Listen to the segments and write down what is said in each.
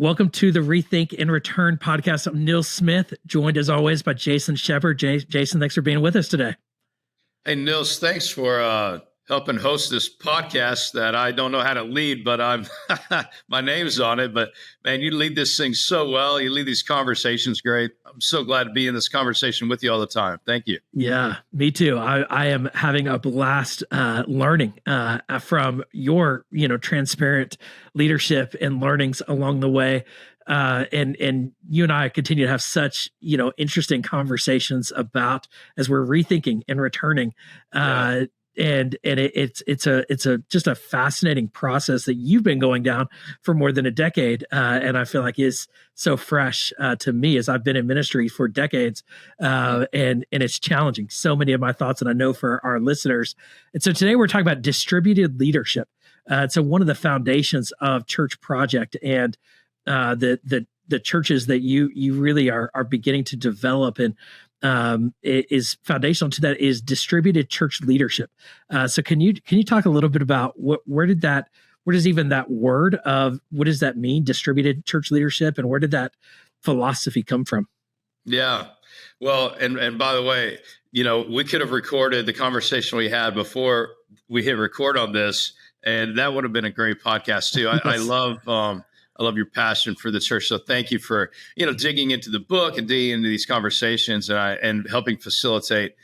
Welcome to the Rethink and Return podcast. I'm Nils Smith, joined as always by Jason Shepperd. Jason, thanks for being with us today. Hey, Nils, thanks for helping host this podcast that I don't know how to lead, but I'm my name's on it. But man, you lead this thing so well. You lead these conversations great. I'm so glad to be in this conversation with you all the time. Thank you. Yeah, me too. I am having a blast learning from your transparent leadership and learnings along the way. And you and I continue to have such interesting conversations about as we're rethinking and returning. It's just a fascinating process that you've been going down for more than a decade, and I feel like is so fresh to me as I've been in ministry for decades, and it's challenging so many of my thoughts, and I know for our listeners. And so today we're talking about distributed leadership. So one of the foundations of Church Project and the churches that you really are beginning to develop and is foundational to that is distributed church leadership. So can you talk a little bit about where does even that word of what does that mean, distributed church leadership, and where did that philosophy come from? Yeah. Well, and by the way, we could have recorded the conversation we had before we hit record on this, and that would have been a great podcast too. I love your passion for the church. So thank you for, digging into the book and digging into these conversations and helping facilitate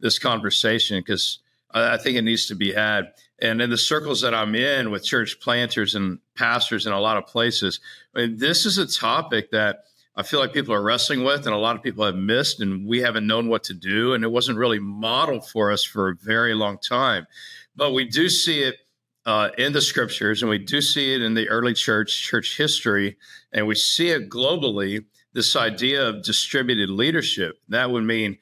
this conversation, because I think it needs to be had. And in the circles that I'm in with church planters and pastors in a lot of places, this is a topic that I feel like people are wrestling with and a lot of people have missed, and we haven't known what to do. And it wasn't really modeled for us for a very long time. But we do see it in the scriptures, and we do see it in the early church history, and we see it globally, this idea of distributed leadership. That would mean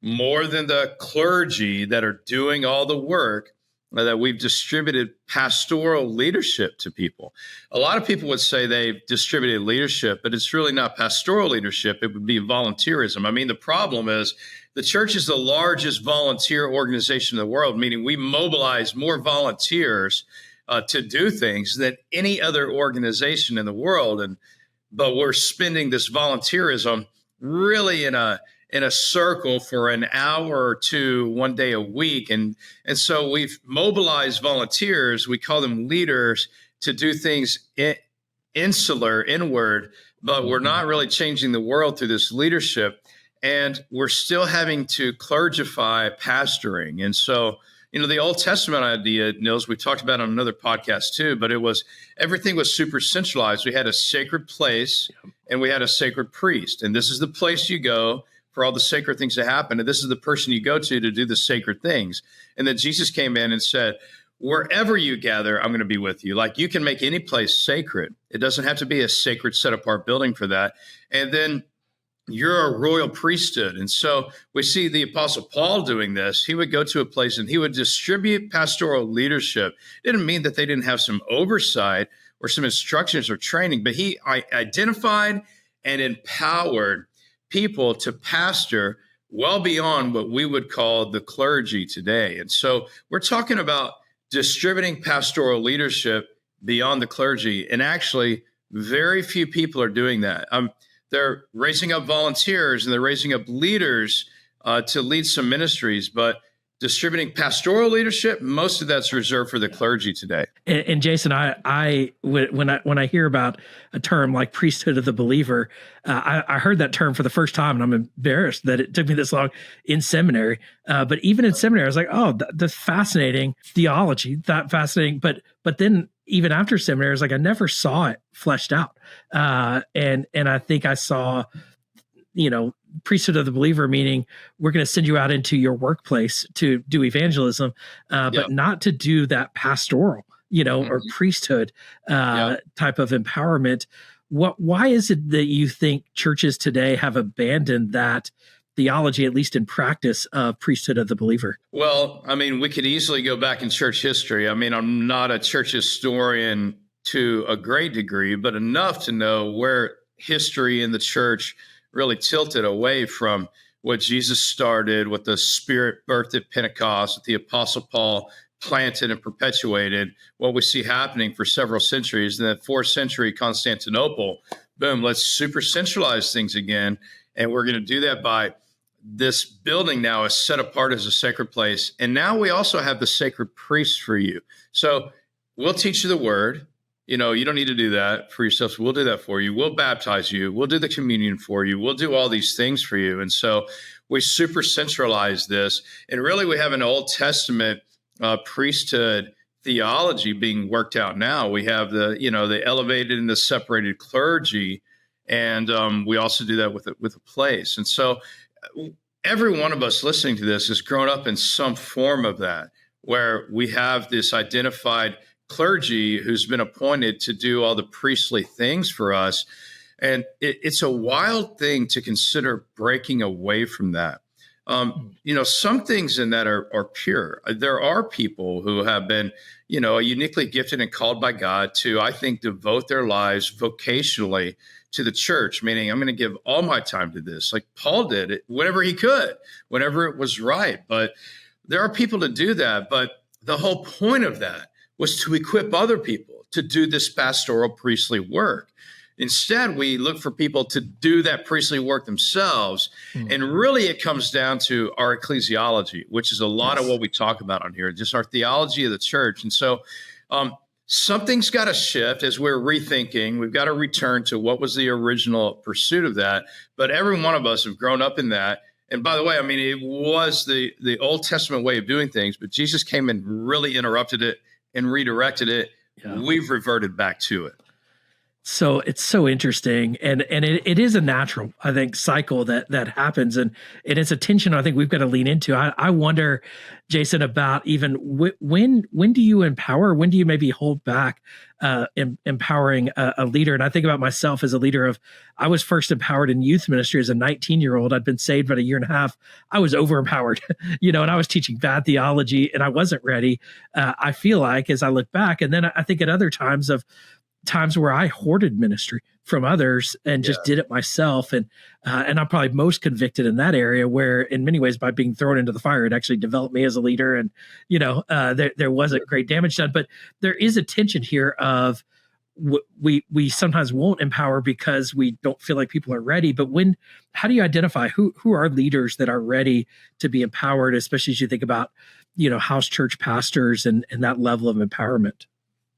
more than the clergy that are doing all the work, that we've distributed pastoral leadership to people. A lot of people would say they've distributed leadership, but it's really not pastoral leadership. It would be volunteerism. I mean, the problem is the church is the largest volunteer organization in the world, meaning we mobilize more volunteers to do things than any other organization in the world. But we're spending this volunteerism really in a circle for an hour or two, one day a week. And so we've mobilized volunteers, we call them leaders, to do things inward, but we're not really changing the world through this leadership. And we're still having to clergify pastoring. And so, the Old Testament idea, Nils, we talked about on another podcast too, but everything was super centralized. We had a sacred place and we had a sacred priest. And this is the place you go for all the sacred things to happen. And this is the person you go to do the sacred things. And then Jesus came in and said, wherever you gather, I'm going to be with you. Like, you can make any place sacred. It doesn't have to be a sacred set apart building for that. And then you're a royal priesthood. And so we see the Apostle Paul doing this. He would go to a place and he would distribute pastoral leadership. It didn't mean that they didn't have some oversight or some instructions or training, but he identified and empowered people to pastor well beyond what we would call the clergy today. And so we're talking about distributing pastoral leadership beyond the clergy. And actually, very few people are doing that. They're raising up volunteers and they're raising up leaders to lead some ministries, but distributing pastoral leadership, most of that's reserved for the clergy today. And Jason, when I hear about a term like priesthood of the believer, I heard that term for the first time, and I'm embarrassed that it took me this long in seminary. But even in seminary, I was like, oh, the fascinating theology, that fascinating. But then even after seminary, I was like, I never saw it fleshed out. And I think I saw, priesthood of the believer, meaning we're going to send you out into your workplace to do evangelism, but not to do that pastoral, or priesthood type of empowerment. Why is it that you think churches today have abandoned that theology, at least in practice, of priesthood of the believer? Well, I mean, we could easily go back in church history. I mean, I'm not a church historian to a great degree, but enough to know where history in the church really tilted away from what Jesus started, what the Spirit birthed at Pentecost, what the Apostle Paul planted and perpetuated what we see happening for several centuries. In the 4th century Constantinople, boom, let's super centralize things again. And we're going to do that by this building now is set apart as a sacred place. And now we also have the sacred priests for you. So we'll teach you the word. You don't need to do that for yourself. So we'll do that for you. We'll baptize you. We'll do the communion for you. We'll do all these things for you. And so we super centralize this. And really, we have an Old Testament priesthood theology being worked out now. We have the elevated and the separated clergy. And we also do that with a place. And so every one of us listening to this has grown up in some form of that, where we have this identified clergy who's been appointed to do all the priestly things for us. And it's a wild thing to consider breaking away from that. Some things in that are pure. There are people who have been, uniquely gifted and called by God to, I think, devote their lives vocationally to the church, meaning I'm going to give all my time to this, like Paul did it whenever he could, whenever it was right. But there are people to do that. But the whole point of that was to equip other people to do this pastoral priestly work. Instead, we look for people to do that priestly work themselves. Mm. And really, it comes down to our ecclesiology, which is a lot of what we talk about on here, just our theology of the church. And so something's got to shift as we're rethinking. We've got to return to what was the original pursuit of that. But every one of us have grown up in that. And by the way, it was the Old Testament way of doing things, but Jesus came and really interrupted it and redirected it. Yeah. We've reverted back to it. So it's so interesting, and it is a natural, I think, cycle that happens, and it's a tension I think we've got to lean into. I wonder, Jason, about even when do you empower? When do you maybe hold back empowering a leader? And I think about myself as a leader I was first empowered in youth ministry as a 19-year-old. I'd been saved about a year and a half. I was over-empowered, and I was teaching bad theology, and I wasn't ready. I feel like as I look back, and then I think at other times where I hoarded ministry from others and just did it myself. And I'm probably most convicted in that area where in many ways by being thrown into the fire, it actually developed me as a leader. And, there wasn't great damage done, but there is a tension here of we sometimes won't empower because we don't feel like people are ready. But how do you identify who are leaders that are ready to be empowered, especially as you think about, house church pastors and that level of empowerment?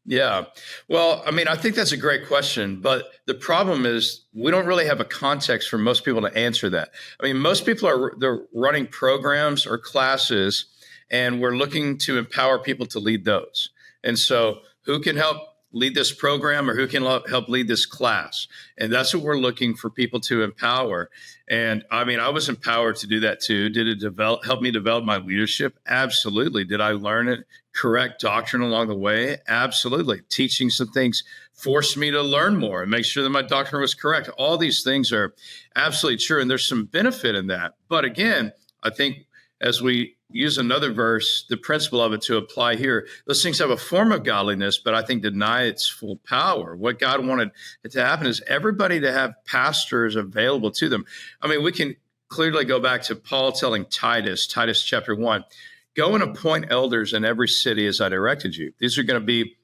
Yeah. Well, I think that's a great question, but the problem is we don't really have a context for most people to answer that. Most people they're running programs or classes, and we're looking to empower people to lead those. And so who can help lead this program or who can help lead this class? And that's what we're looking for people to empower. And I was empowered to do that too. Did it help me develop my leadership? Absolutely. Did I learn it? Correct doctrine along the way? Absolutely. Teaching some things forced me to learn more and make sure that my doctrine was correct. All these things are absolutely true. And there's some benefit in that. But again, I think as we use another verse, the principle of it to apply here, those things have a form of godliness, but I think deny its full power. What God wanted it to happen is everybody to have pastors available to them. We can clearly go back to Paul telling Titus chapter 1, go and appoint elders in every city as I directed you. These are going to be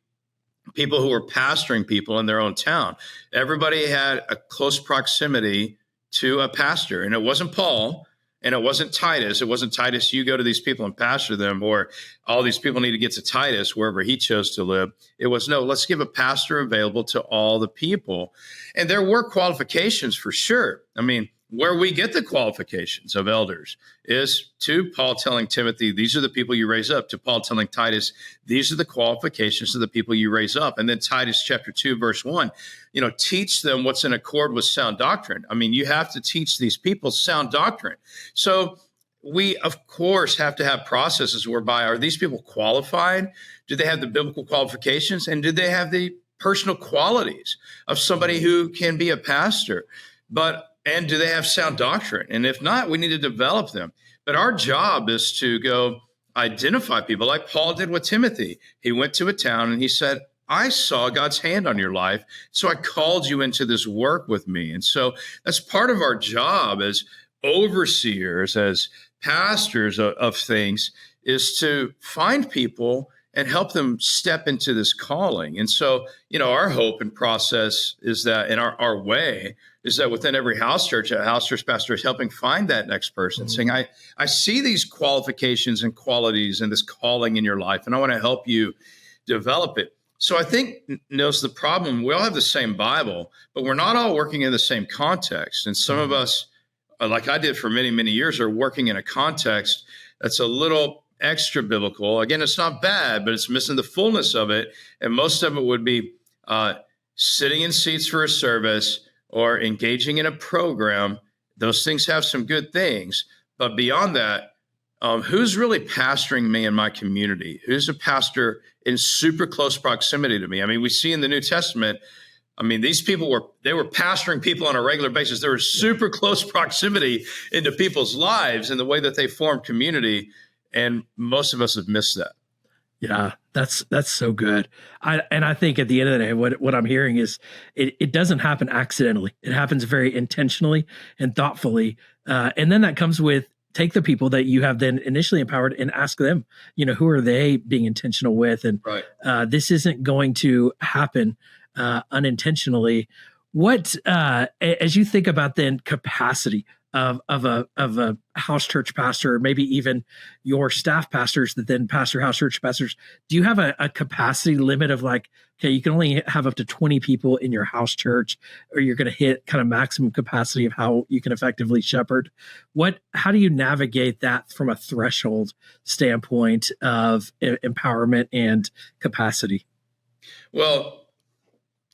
people who are pastoring people in their own town. Everybody had a close proximity to a pastor, and it wasn't Paul. And it wasn't Titus. It wasn't Titus, you go to these people and pastor them, or all these people need to get to Titus, wherever he chose to live. It was, no, let's give a pastor available to all the people. And there were qualifications for sure. Where we get the qualifications of elders is to Paul telling Timothy, these are the people you raise up, to Paul telling Titus, these are the qualifications of the people you raise up. And then Titus chapter 2, verse 1, teach them what's in accord with sound doctrine. You have to teach these people sound doctrine. So we, of course, have to have processes whereby are these people qualified? Do they have the biblical qualifications? And do they have the personal qualities of somebody who can be a pastor? And do they have sound doctrine? And if not, we need to develop them. But our job is to go identify people like Paul did with Timothy. He went to a town and he said, I saw God's hand on your life, so I called you into this work with me. And so that's part of our job as overseers, as pastors of things, is to find people and help them step into this calling. And so, our hope and process is that, and our way is that within every house church, a house church pastor is helping find that next person, saying, I see these qualifications and qualities and this calling in your life, and I want to help you develop it. So I think, Nils, the problem, we all have the same Bible, but we're not all working in the same context. And some of us, like I did for many, many years, are working in a context that's a little extra biblical. Again, it's not bad, but it's missing the fullness of it. And most of it would be sitting in seats for a service or engaging in a program. Those things have some good things. But beyond that, who's really pastoring me in my community? Who's a pastor in super close proximity to me? I mean, we see in the New Testament, these people were pastoring people on a regular basis. There was super close proximity into people's lives and the way that they formed community. And most of us have missed that. Yeah, that's so good. I think at the end of the day, what I'm hearing is it doesn't happen accidentally. It happens very intentionally and thoughtfully. And then that comes with, take the people that you have then initially empowered and ask them, who are they being intentional with? And this isn't going to happen unintentionally. What, as you think about then capacity of a house church pastor, or maybe even your staff pastors that then pastor house church pastors, do you have a capacity limit of like, okay, you can only have up to 20 people in your house church, or you're going to hit kind of maximum capacity of how you can effectively shepherd? How do you navigate that from a threshold standpoint of empowerment and capacity? Well,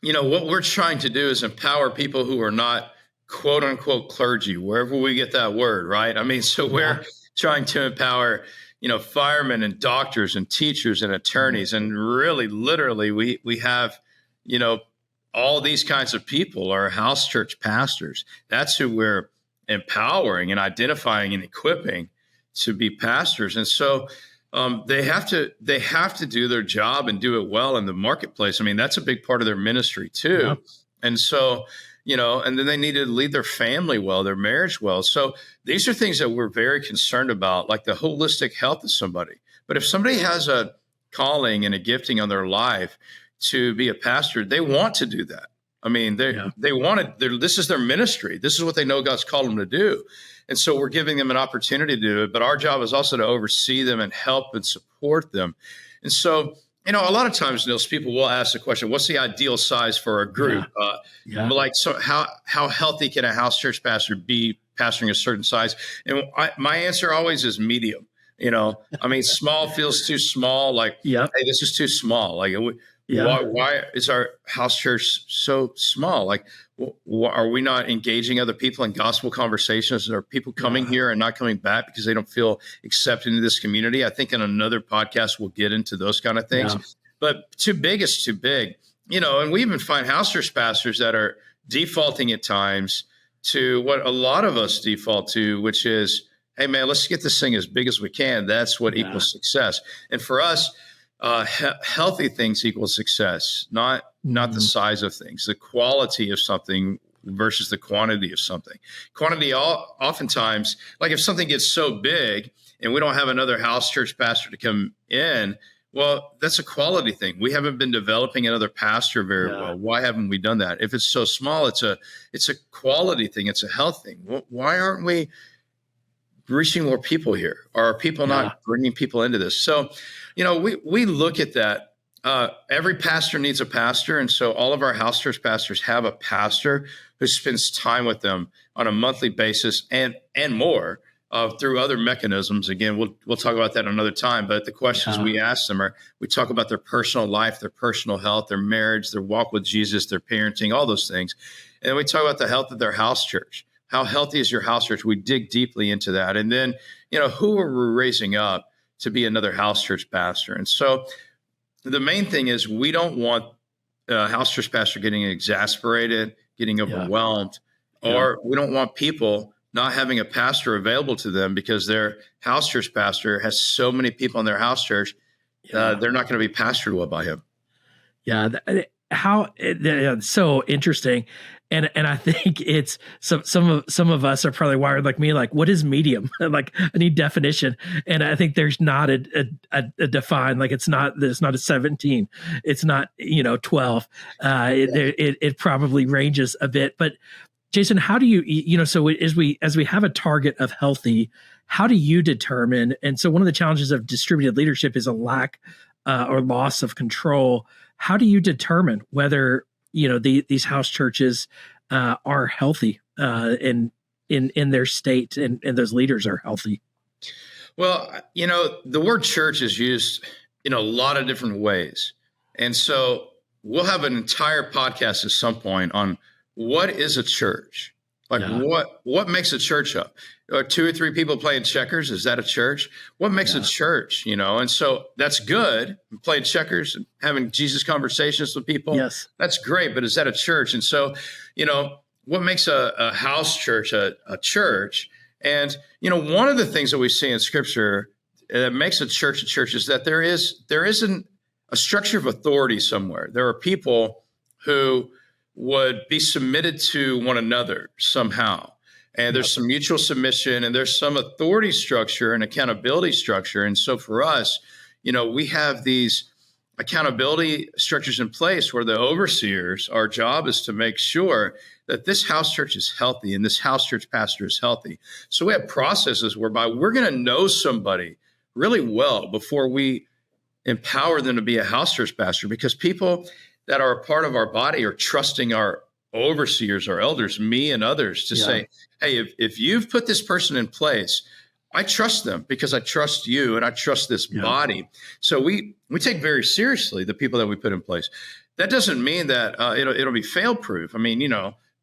what we're trying to do is empower people who are not quote unquote clergy, wherever we get that word, right? So we're trying to empower, firemen and doctors and teachers and attorneys. And really, literally, we have, all these kinds of people are house church pastors. That's who we're empowering and identifying and equipping to be pastors. And so they have to do their job and do it well in the marketplace. That's a big part of their ministry too. Yeah. And so, and then they need to lead their family well, their marriage well. So these are things that we're very concerned about, like the holistic health of somebody. But if somebody has a calling and a gifting on their life to be a pastor, they want to do that. They want to, this is their ministry. This is what they know God's called them to do. And so we're giving them an opportunity to do it. But our job is also to oversee them and help and support them. And so, a lot of times, Nils, people will ask the question, what's the ideal size for a group? So how healthy can a house church pastor be pastoring a certain size? And my answer always is medium. Small feels too small. Like, hey, this is too small. Like, why is our house church so small? Like, are we not engaging other people in gospel conversations? Are people coming here and not coming back because they don't feel accepted in this community? I think in another podcast, we'll get into those kind of things. Yeah. But too big is too big, and we even find house church pastors that are defaulting at times to what a lot of us default to, which is, hey, man, let's get this thing as big as we can. That's what equals success. And for us, healthy things equal success, not the size of things, the quality of something versus the quantity of something. Quantity oftentimes, like if something gets so big and we don't have another house church pastor to come in, well, that's a quality thing. We haven't been developing another pastor very well. Why haven't we done that? If it's so small, it's a quality thing. It's a health thing. Why aren't we reaching more people here? Are people not bringing people into this? So, we look at that. Every pastor needs a pastor. And so all of our house church pastors have a pastor who spends time with them on a monthly basis and more through other mechanisms. Again, we'll talk about that another time. But the questions we ask them we talk about their personal life, their personal health, their marriage, their walk with Jesus, their parenting, all those things. And then we talk about the health of their house church. How healthy is your house church? We dig deeply into that. And then, who are we raising up to be another house church pastor? And so the main thing is we don't want a house church pastor getting exasperated, getting overwhelmed, or we don't want people not having a pastor available to them because their house church pastor has so many people in their house church, they're not going to be pastored well by him. Yeah. so interesting. And I think it's some of us are probably wired like me, like, what is medium? Like, I need definition. And I think there's not a define, like it's not a 17, it's not 12. It probably ranges a bit. But Jason, how do you so as we have a target of healthy, how do you determine? And so one of the challenges of distributed leadership is a lack or loss of control. How do you determine whether these house churches are healthy in their state, and those leaders are healthy? Well, the word church is used in a lot of different ways. And so we'll have an entire podcast at some point on what is a church? Like what makes a church up? Two or three people playing checkers, is that a church? What makes a church, And so that's good, playing checkers and having Jesus conversations with people. Yes. That's great, but is that a church? And so, what makes a house church a church? And, one of the things that we see in Scripture that makes a church is that there isn't a structure of authority somewhere. There are people who would be submitted to one another somehow. And there's some mutual submission, and there's some authority structure and accountability structure. And so for us, we have these accountability structures in place where the overseers, our job is to make sure that this house church is healthy and this house church pastor is healthy. So we have processes whereby we're going to know somebody really well before we empower them to be a house church pastor, because people that are a part of our body are trusting our overseers, our elders, me and others, to say, hey, if you've put this person in place, I trust them because I trust you and I trust this body. So we take very seriously the people that we put in place. That doesn't mean that it'll be fail proof. I mean,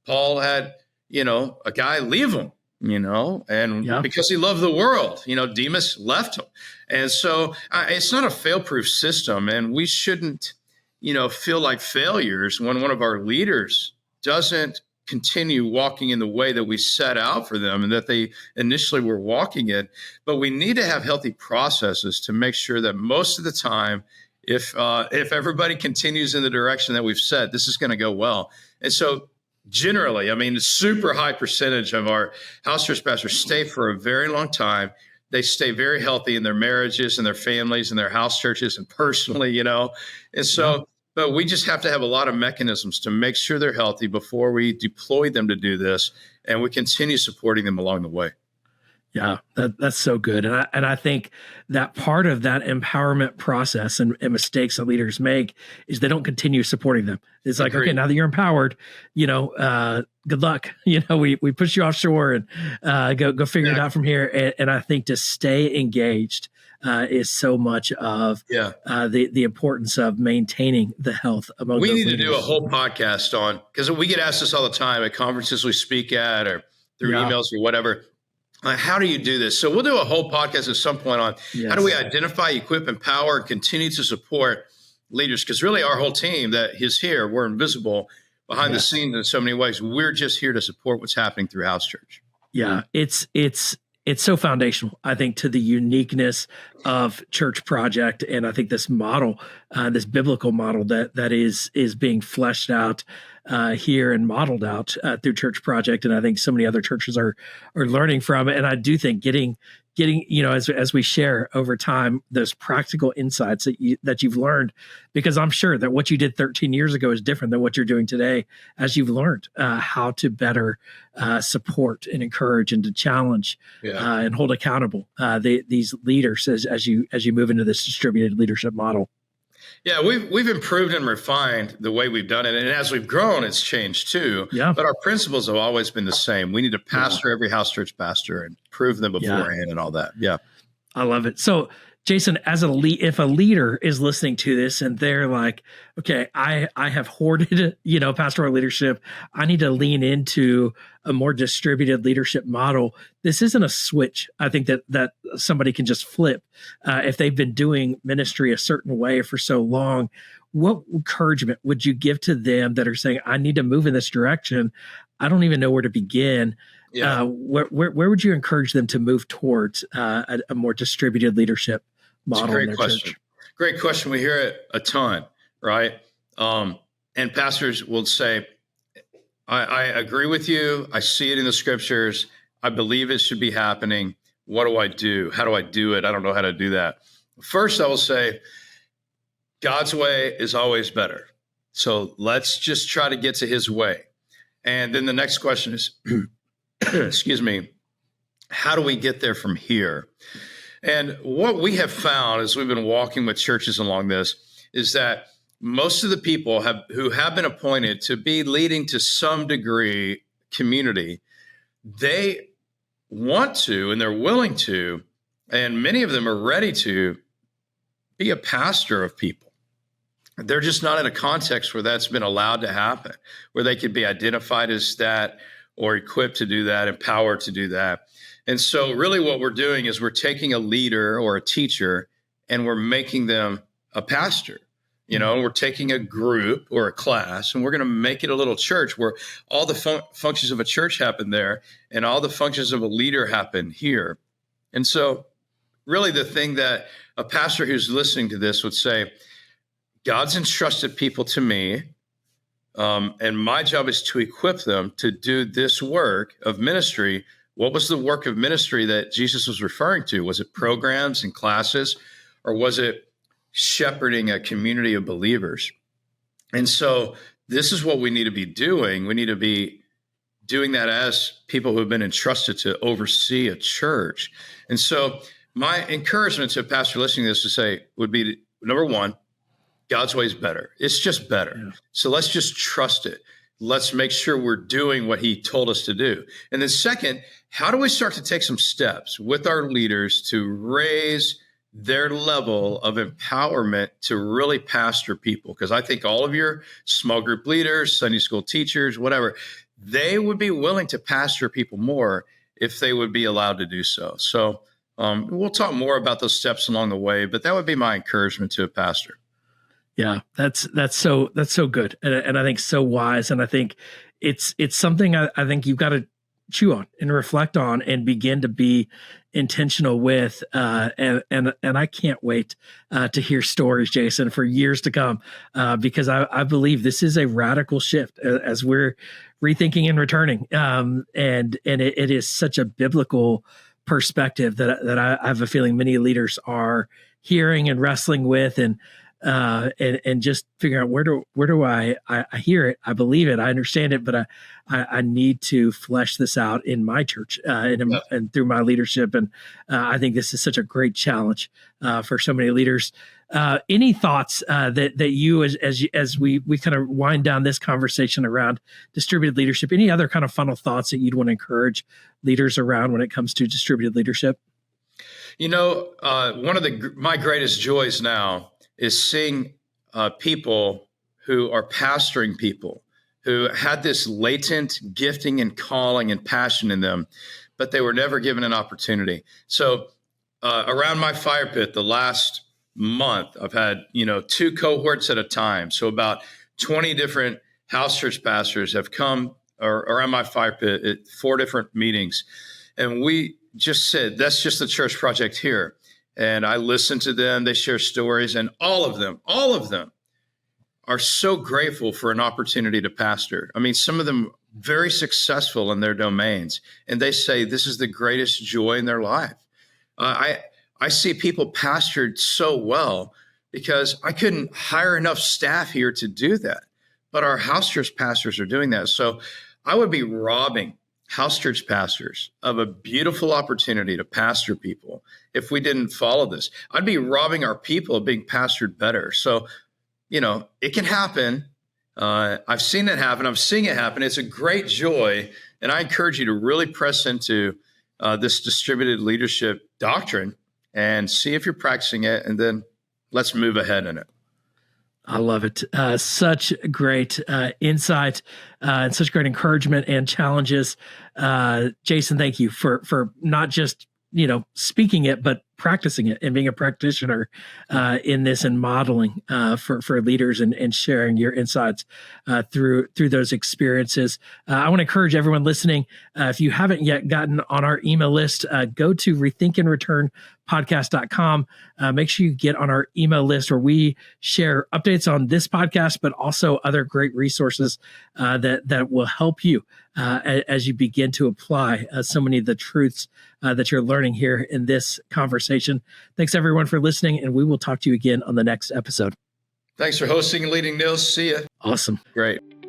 Paul had, a guy leave him, and because he loved the world, Demas left him. And so it's not a fail proof system, and we shouldn't feel like failures when one of our leaders doesn't continue walking in the way that we set out for them and that they initially were walking in. But we need to have healthy processes to make sure that most of the time, if everybody continues in the direction that we've set, this is going to go well. And so generally, a super high percentage of our house church pastors stay for a very long time. They stay very healthy in their marriages and their families and their house churches and personally, And so, but we just have to have a lot of mechanisms to make sure they're healthy before we deploy them to do this, and we continue supporting them along the way. Yeah, that's so good. And I think that part of that empowerment process and mistakes that leaders make is they don't continue supporting them. It's like, okay, now that you're empowered, good luck. We push you offshore and go figure it out from here. And I think to stay engaged is so much of the importance of maintaining the health among we those need leaders. To do a whole podcast on, because we get asked this all the time at conferences we speak at or through emails or whatever. How do you do this? So we'll do a whole podcast at some point on how do we identify, equip, empower, and continue to support leaders? Because really our whole team that is here, we're invisible behind the scenes in so many ways. We're just here to support what's happening through house church. Yeah, it's so foundational, I think, to the uniqueness of Church Project. And I think this model, this biblical model that is being fleshed out here and modeled out through Church Project. And I think so many other churches are learning from it. And I do think getting as we share over time, those practical insights that you've learned, because I'm sure that what you did 13 years ago is different than what you're doing today, as you've learned how to better support and encourage and to challenge and hold accountable these leaders as you move into this distributed leadership model. Yeah, we've improved and refined the way we've done it. And as we've grown, it's changed too. Yeah. But our principles have always been the same. We need to pastor every house church pastor and prove them beforehand and all that. Yeah. I love it. So Jason, as if a leader is listening to this and they're like, okay, I have hoarded, pastoral leadership. I need to lean into a more distributed leadership model. This isn't a switch. I think that somebody can just flip if they've been doing ministry a certain way for so long. What encouragement would you give to them that are saying, I need to move in this direction? I don't even know where to begin. Yeah. Where would you encourage them to move towards a more distributed leadership model? Great question. Church? Great question. We hear it a ton, right? And And pastors will say, I agree with you. I see it in the scriptures. I believe it should be happening. What do I do? How do I do it? I don't know how to do that. First, I will say God's way is always better. So let's just try to get to his way. And then the next question is, excuse me, how do we get there from here? And what we have found as we've been walking with churches along this is that most of the people who have been appointed to be leading to some degree community, they want to and they're willing to, and many of them are ready to be a pastor of people. They're just not in a context where that's been allowed to happen, where they could be identified as that or equipped to do that, empowered to do that. And so really what we're doing is we're taking a leader or a teacher and we're making them a pastor. You know, we're taking a group or a class and we're going to make it a little church where all the functions of a church happen there and all the functions of a leader happen here. And so really the thing that a pastor who's listening to this would say, God's entrusted people to me, and my job is to equip them to do this work of ministry. What was the work of ministry that Jesus was referring to? Was it programs and classes, or was it shepherding a community of believers? And so this is what we need to be doing. We need to be doing that as people who have been entrusted to oversee a church. And so my encouragement to a pastor listening to this would be, number one, God's way is better. It's just better. Yeah. So let's just trust it. Let's make sure we're doing what he told us to do. And then second, how do we start to take some steps with our leaders to raise their level of empowerment to really pastor people? Because I think all of your small group leaders, Sunday school teachers, whatever, they would be willing to pastor people more if they would be allowed to do so. So we'll talk more about those steps along the way, but that would be my encouragement to a pastor. Yeah, that's so good, and I think so wise, and I think it's something I think you've got to chew on and reflect on and begin to be intentional with, and I can't wait to hear stories, Jason, for years to come, because I believe this is a radical shift as we're rethinking and returning, and it is such a biblical perspective that I have a feeling many leaders are hearing and wrestling with, and just figuring out where do I hear it, I believe it, I understand it, but I need to flesh this out in my church and through my leadership. And I think this is such a great challenge for so many leaders. Any thoughts that you, as we kind of wind down this conversation around distributed leadership, any other kind of final thoughts that you'd want to encourage leaders around when it comes to distributed leadership? You know, one of my greatest joys now is seeing people who are pastoring people who had this latent gifting and calling and passion in them, but they were never given an opportunity. So around my fire pit, the last month, I've had, 2 cohorts at a time. So about 20 different house church pastors have come around my fire pit at 4 different meetings. And we just said, that's just the church project here. And I listen to them, they share stories, and all of them are so grateful for an opportunity to pastor. I mean, some of them very successful in their domains, and they say this is the greatest joy in their life. I see people pastored so well because I couldn't hire enough staff here to do that, but our house church pastors are doing that. So I would be robbing house church pastors of a beautiful opportunity to pastor people if we didn't follow this. I'd be robbing our people of being pastored better. So, it can happen. I've seen it happen. I'm seeing it happen. It's a great joy. And I encourage you to really press into this distributed leadership doctrine and see if you're practicing it, and then let's move ahead in it. I love it. Such great insight and such great encouragement and challenges. Jason, thank you for not just, speaking it, but practicing it and being a practitioner in this and modeling for leaders and sharing your insights through those experiences. I want to encourage everyone listening, if you haven't yet gotten on our email list, go to Rethink and Return podcast.com. Make sure you get on our email list where we share updates on this podcast, but also other great resources that will help you as you begin to apply so many of the truths that you're learning here in this conversation. Thanks everyone for listening, and we will talk to you again on the next episode. Thanks for hosting and leading, Nils. See ya. Awesome. Great.